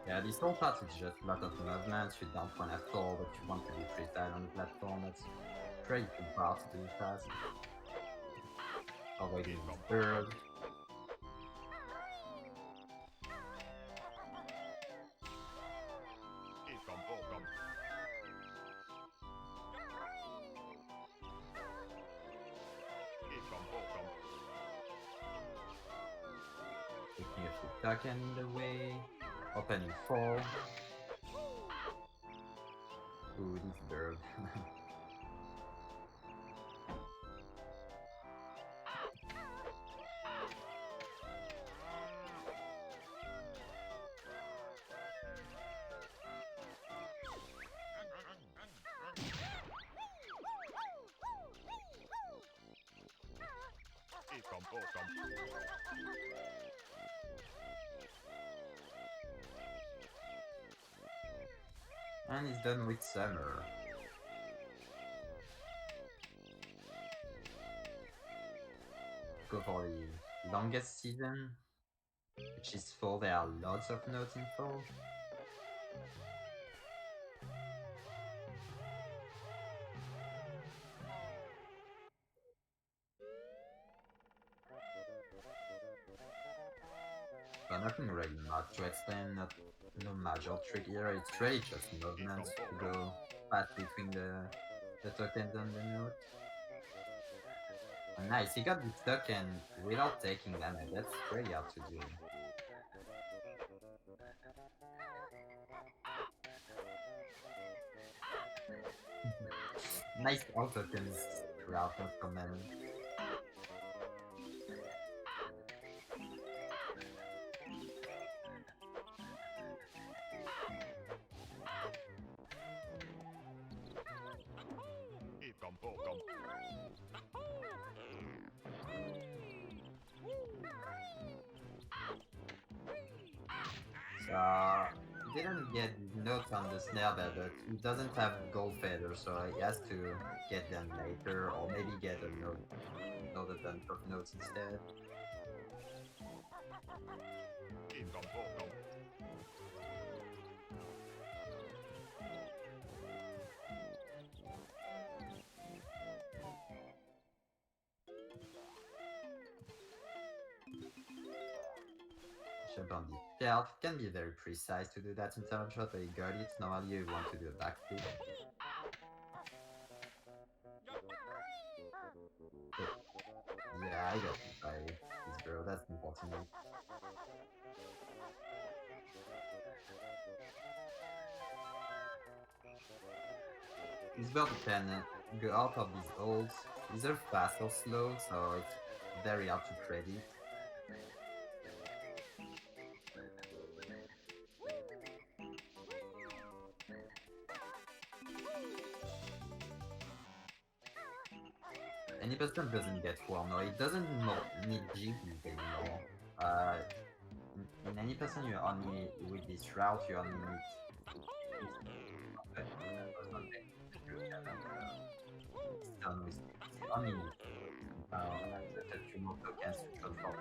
Yeah, this whole part is just a lot of movements. You don't want to fall, but you want to be freestyle on the platform. That's pretty cool part to do fast. avoiding the bird. Taking a few token in the way. Opening 4. Ooh, this bird. And he's done with summer. Go for the longest season, which is fall. There are lots of notes in fall. But nothing really much to explain, no major trick here, it's really just movement to go fast between the tokens and the note. And nice, he got this token without taking damage, that's pretty hard to do. Nice all tokens throughout, not command. So he didn't get notes on the snare bell, but he doesn't have gold feather, so he has to get them later, or maybe get another bunch of notes instead. Jump on the shelf. Can be very precise to do that in turn shot, but he got it. Normally you want to do a backflip. Yeah, I got it by this girl, that's unfortunate. This bird can go out of these holes, either fast or slow, so it's very hard to predict. Any person doesn't get warm, no, it doesn't need GPs anymore. In any person you only, with this route, you only need only a few more tokens to transform.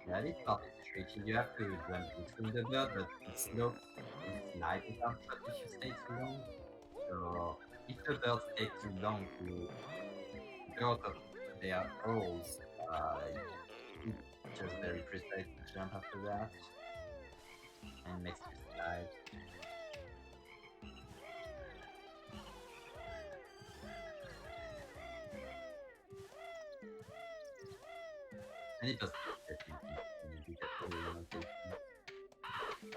Yeah, this part is tricky. You have to jump between the bird, but it's not slightly hard if you stay too long. So if the birds take too long to go out of their holes, it's just very precise to jump after that and makes you slide. And it doesn't get you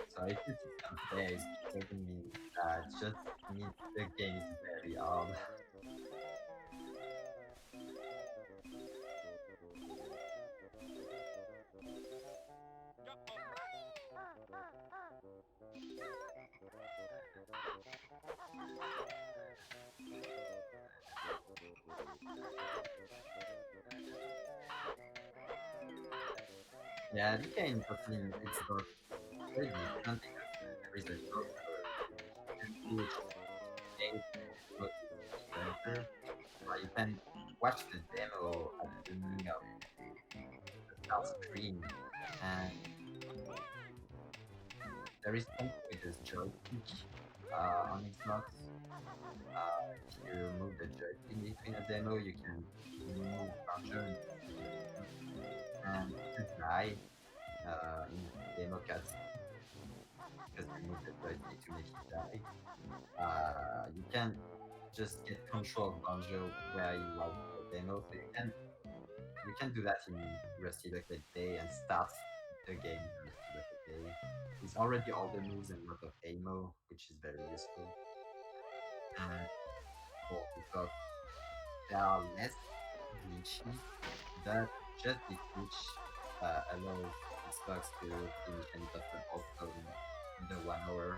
so if you see some phase, it doesn't mean that, just means the game is very hard. Yeah, the game in itself is very different because there is a lot of huge game about developer. You can watch the demo at the beginning of the start screen, and there is something with this joystick on Xbox. If you move the joystick between a demo, you can move Banjo and you can die in demo cuts because you move the joystick to make it die. You can just get control of Banjo where you was in the demo, so you can do that in Rusty Bucket Day and start the game in Rusty Bucket Day. It's already all the moves and a lot of ammo, which is very useful. And for Xbox, they are less glitchy, but just this glitch allows Xbox to finish any button also in under 1 hour.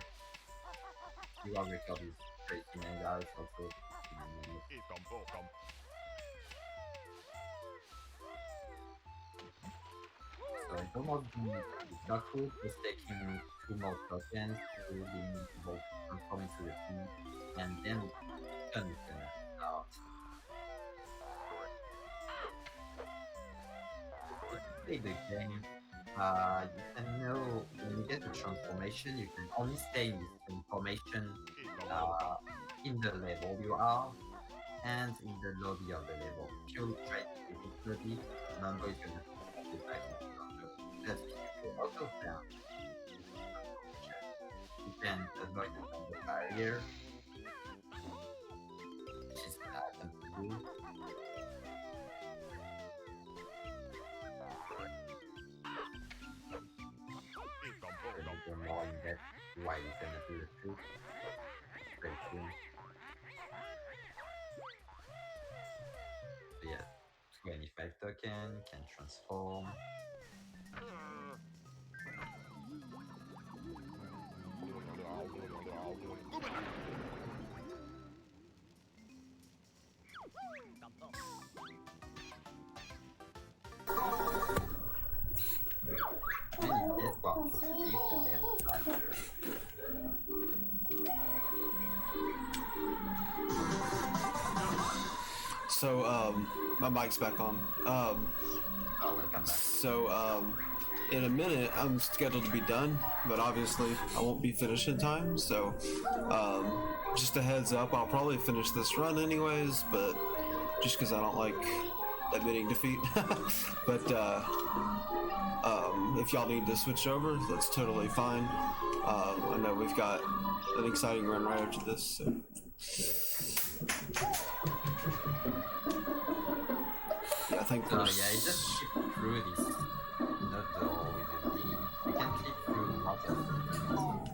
Your record is crazy manga, it's also 59 minutes. So it's almost the Doku was taking 2 more tokens to being able to transform into the team, and then Gun is gonna start. If you play the game, you can know when you get the transformation, you can only stay in this transformation in the level you are and in the lobby of the level. If you try to exit lobby, Mambo is gonna transform you back into Mambo. But if you go out of there, you can avoid the barrier, which is gonna happen to you. Go more in depth why you're gonna do the trick very soon. So yeah, 25 token, can transform. Then in this box, leave the level faster. So, my mic's back on. Oh, welcome back. So, in a minute, I'm scheduled to be done, but obviously, I won't be finished in time. So, just a heads up, I'll probably finish this run anyways, but just because I don't like admitting defeat. But, if y'all need to switch over, that's totally fine. I know we've got an exciting run right after this, so. Yeah, I think So yeah, you just skip through this nut door with the beam. You can click through lots of things.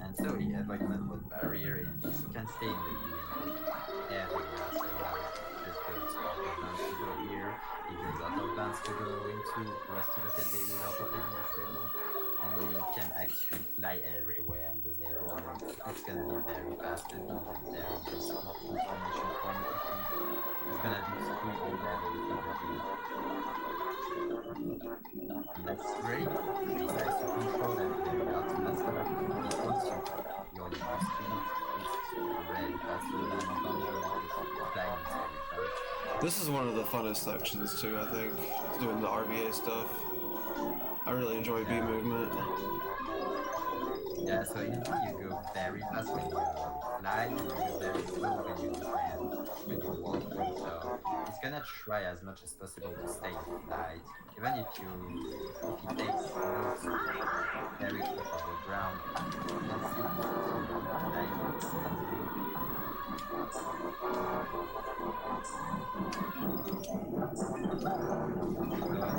And so the avoidment with barrier is you can stay in the beam everywhere. So just go to out of bounds to go here. It goes out of bounds to go into Rusty Bucket Day without opening this level. And then you can actually fly everywhere in the level. It's gonna be very fast and very useful information for me. It's gonna do 3 whole levels in the game. And that's great. It's nice to control and very hard to master. But once you're used to it, it's very faster than a Banjo because flying is very fast. This is one of the funnest sections too, I think, doing the RVA stuff. I really enjoy B movement. Yeah, so usually you go very fast when you fly, and you go very slow when you land, when you walk. So it's gonna try as much as possible to stay in flight, even if it takes notes very close to the ground. You can see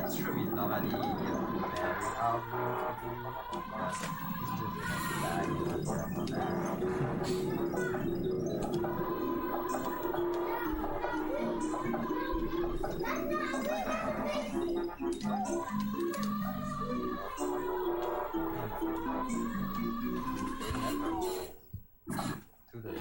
this room is normally very hard room to do, but this room is not to the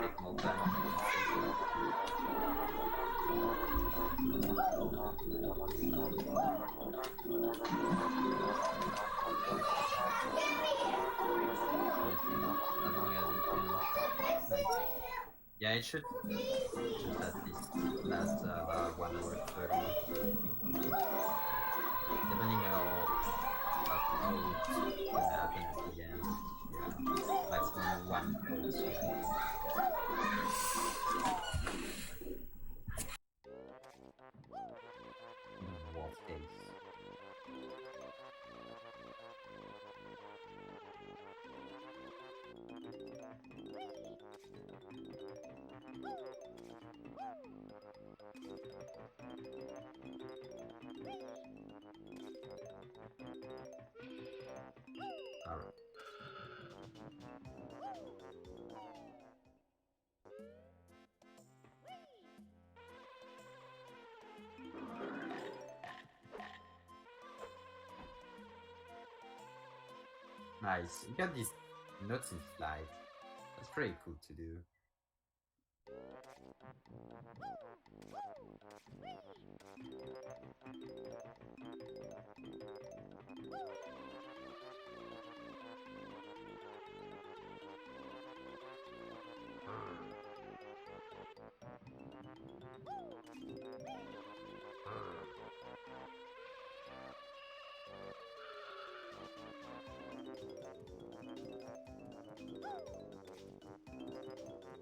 take more time on the station. As long as you finish. Nice. Yeah, it should at least last about 1 hour 30. Depending on how it's gonna happen at the end. Yeah, maximum 1 in the worst case. Alright. Nice. You got these notes in flight. That's pretty cool to do.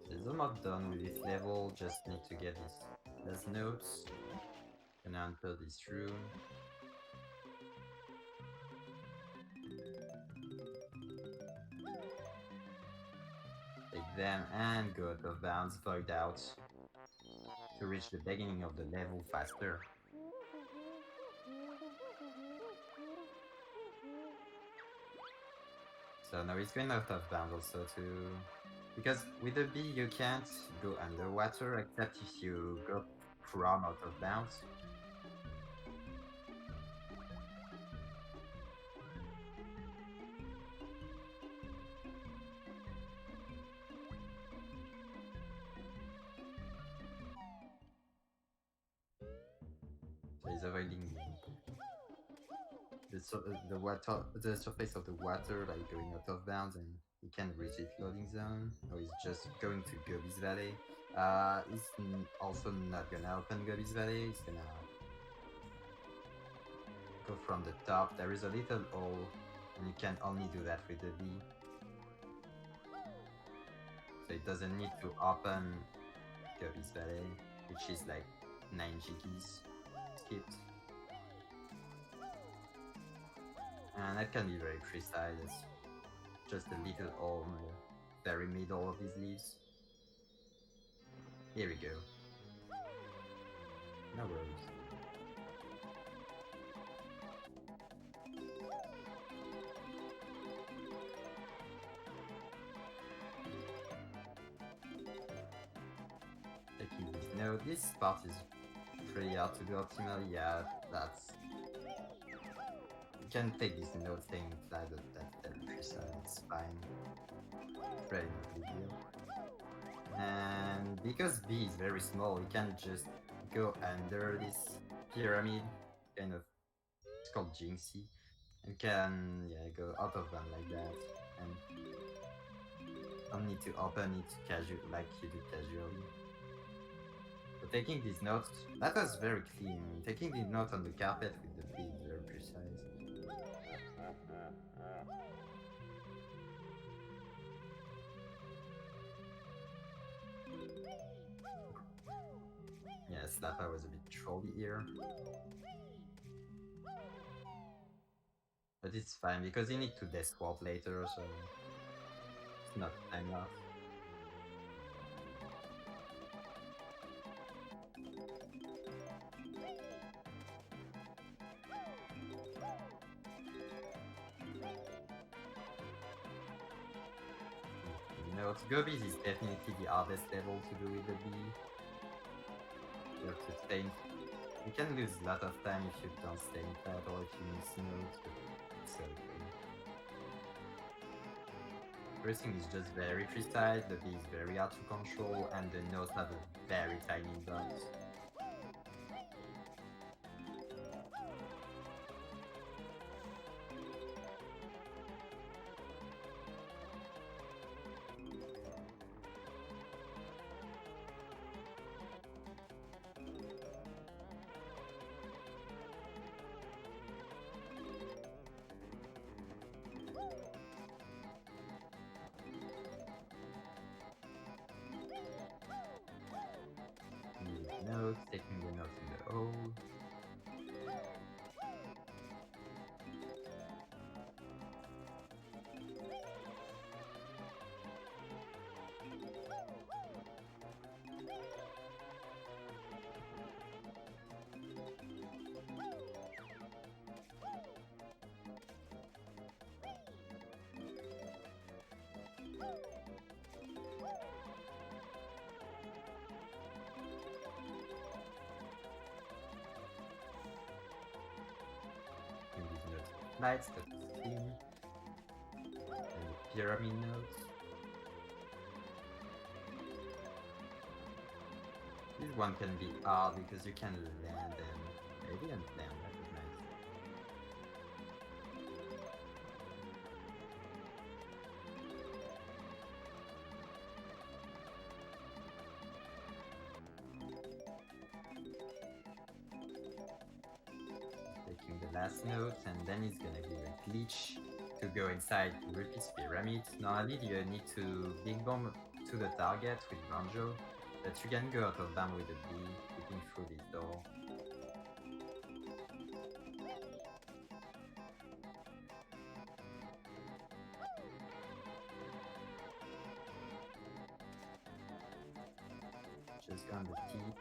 So I'm not done with this level, just need to get these notes. Gonna enter this room. Take them and go out of bounds, void out to reach the beginning of the level faster. So now it's going out of bounds also too. Because with the bee you can't go underwater except if you go from out of bounds. So he's avoiding the surface of the water, like going out of bounds, and he can reach its loading zone. Or he's just going to Gobi's Valley. He's also not gonna open Gobi's Valley. He's gonna go from the top. There is a little hole, and you can only do that with the V. So it doesn't need to open Gobi's Valley, which is like 9 jiggies skipped. And that can be very precise. Just a little hole in the very middle of these leaves. Here we go. No worries. Taking this note. This part is pretty hard to do optimally. Yeah, that's. You can take this note thing flat, but that's very precise. It's fine. Very no big deal. And because B is very small, you can just go under this pyramid, kind of. It's called Jinxie. You can go out of them like that, and don't need to open it casual like you do casually. So taking these notes, that was very clean. Taking the note on the carpet with the B is very precise. Yeah, Slappa was a bit trolly here. But it's fine because you need to death swap later, so it's not time loss. No, Gobies is definitely the hardest level to do with the B. You have to stay in. You can lose a lot of time if you don't stay in flat or if you miss notes, but it's so Everything is just very precise, the bee is very hard to control, and the notes have a very tiny butt. Notes, taking the notes in the O. And these notes lights, the skin, and the pyramid notes. This one can be hard because you can land and maybe and land, that is nice. Taking the last note, and then it's gonna give a glitch to go inside Rupee's pyramid. Normally you need to big bomb to the target with Banjo, but you can go out of them with a bee, peeping through this door. Just go on the tip,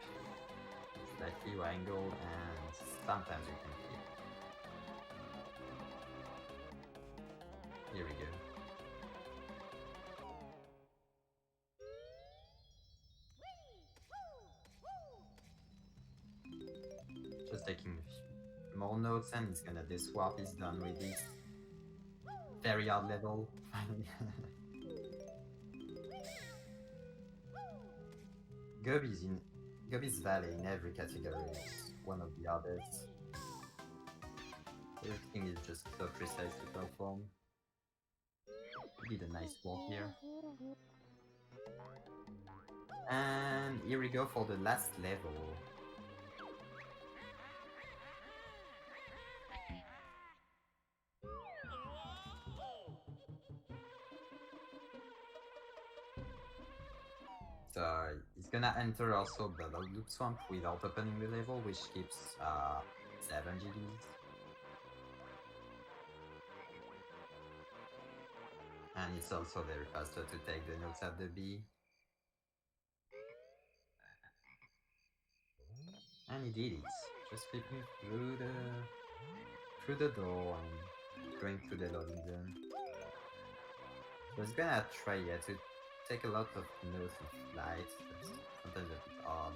slightly angle, and sometimes you can keep. Here we go. Just taking more notes and it's gonna this swap is done with this very hard level. Gobi's Valley in every category is one of the hardest. Everything is just so precise to perform. Did a nice walk here. And here we go for the last level. So it's gonna enter also the Loop Swamp without opening the level, which keeps 7 GDs. And it's also very faster to take the notes at the B. And he did it. Just flipping through the door and going through the loading zone. So it's gonna try to take a lot of notes with light. That's sometimes a bit hard.